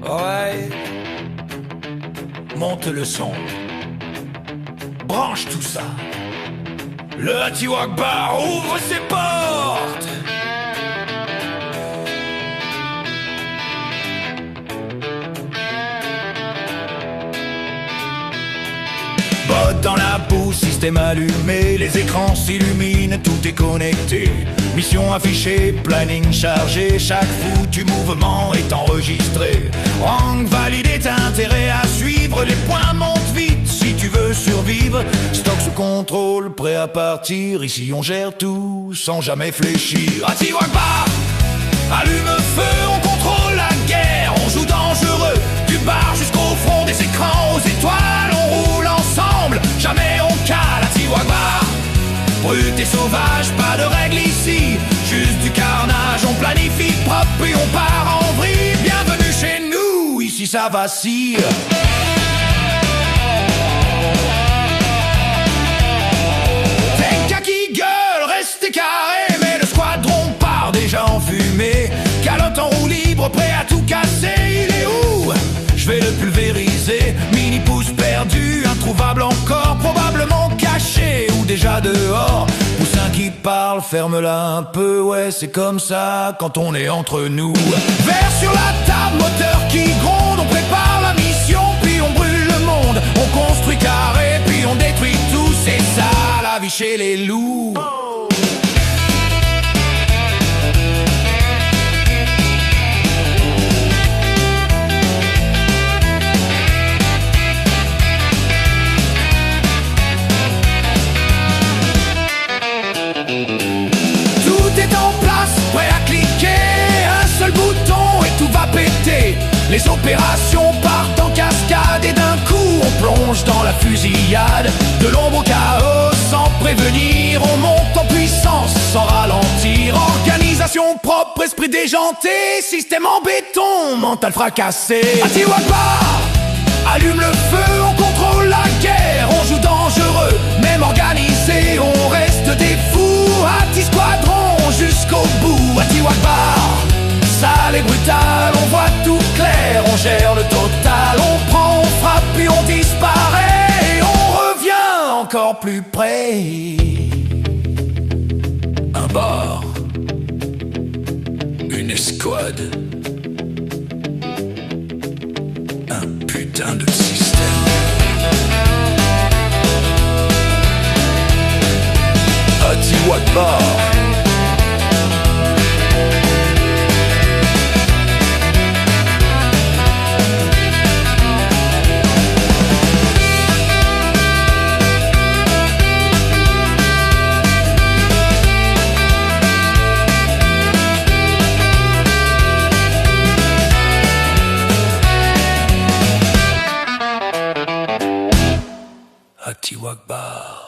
Ouais. Monte le son. Branche tout ça. Le Atiwak Bar ouvre ses portes. Botte dans la boue, système allumé, les écrans s'illuminent, tout est connecté. Mission affichée, planning chargé, chaque foutu mouvement est enregistré. Rang validé, t'as intérêt à suivre, les points montent vite si tu veux survivre. Stock sous contrôle, prêt à partir, ici on gère tout sans jamais fléchir. Atiwak Bar, allume feu, on contrôle la guerre, on joue dangereux, du bar jusqu'au front, des écrans aux étoiles, on roule ensemble, jamais on cale. Atiwak Bar, brut et sauvage, pas de règles ici, juste du carnage, on planifie propre et on part en vrille. Bienvenue chez nous, ici ça vacille. Tenka qui gueule, restez carré, mais le squadron part déjà en fumée. Calotte en roue libre, prêt à tout casser, il est où? Je vais le pulvériser, mini pouce perdu, introuvable encore, probablement caché ou déjà dehors. Poussin qui parle, ferme-la un peu, ouais c'est comme ça quand on est entre nous. Verre sur la table, moteur qui gronde, on prépare la mission, puis on brûle le monde. On construit carré, puis on détruit tout, c'est ça la vie chez les loups. Les opérations partent en cascade et d'un coup on plonge dans la fusillade. De l'ombre au chaos sans prévenir, on monte en puissance sans ralentir. Organisation propre, esprit déjanté, système en béton, mental fracassé. Atiwak Bar, allume le feu, on contrôle la guerre, on joue dangereux, même organisé, on reste des fous. Ati-squadron jusqu'au bout. Atiwak Bar, sale et brutal, on voit tout clair, on gère le total, on prend, on frappe puis on disparaît, et on revient encore plus près. Un bar, une escouade, un putain de système. Atiwak Bar. Atiwak Bar.